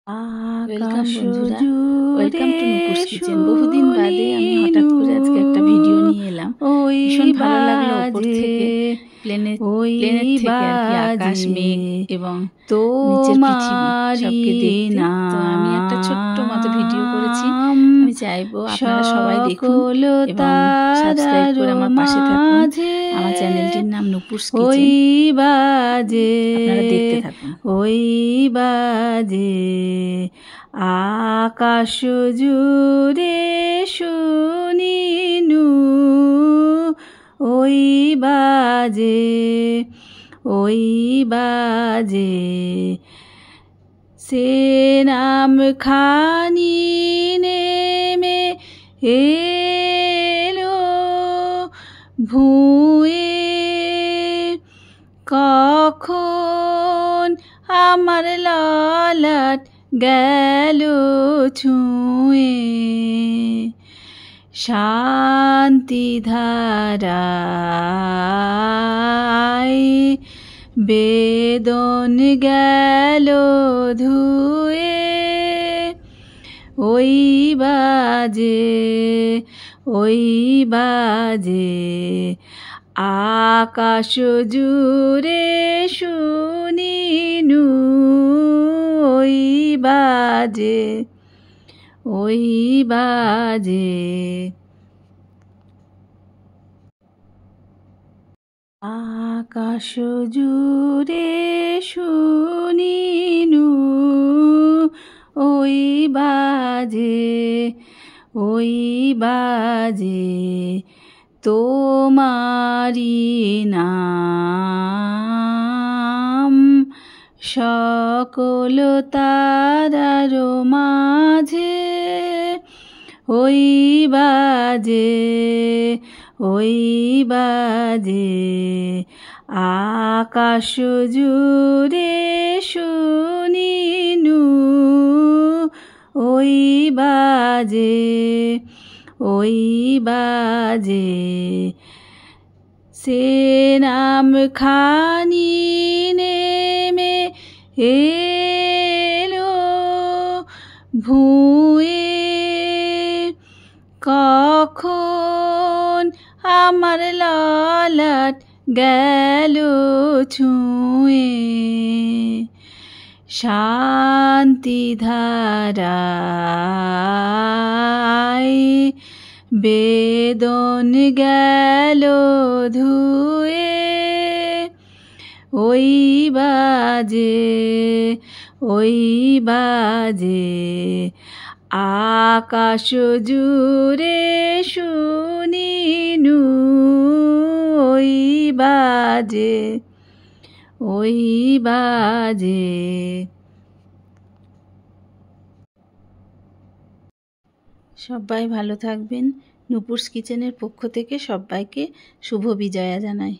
Welcome বন্ধুরা, welcome to Nupur's kitchen. বহুদিন বাদে আমি হঠাৎ করে আজকে একটা ভিডিও নিয়ে এলাম। ভীষণ ভালো লাগলো ওপর থেকে প্লেনের থেকে আর কি আকাশ, মেঘ এবং নিচের পৃথিবী সবকে দেখতে। তো আমি একটা ছোট্ট মতো ভিডিও করেছি। আমি চাইবো আপনারা সবাই দেখুন এবং সাবস্ক্রাইব করে আমার পাশে থাকুন। আমার চ্যানেলটির নাম নুপুরস কিচেন। আপনারা দেখতে থাকুন। ওই বাজে আকাশ জুড়ে শুনিনু, ওই বাজে সে নাম খানি নেমে এলো ভুঁয়ে, কখন আমার ললাট গেল ছুঁয়ে, শান্তি ধারায় বেদন গেল ধুয়ে, ওই বাজে আকাশ জুড়ে শুনিনু, ওই বাজে আকাশ জুড়ে শুনিনু, ওই বাজে তোমারি নাম সকল তারার মাঝে, ওই বাজে আকাশ জুড়ে শুনিনু, ওই বাজে সে নাম খানি নেমে এলো ভুঁয়ে, কখন আমার ললাট গেল ছুঁয়ে, শান্তি ধারায় বেদন গেল ধুয়ে, ওই বাজে আকাশ জুড়ে শুনিনু, ওই বাজে সবাই ভালো থাকবেন। নুপুরস কিচেনের পক্ষ থেকে সবাইকে শুভ বিজয়া জানাই।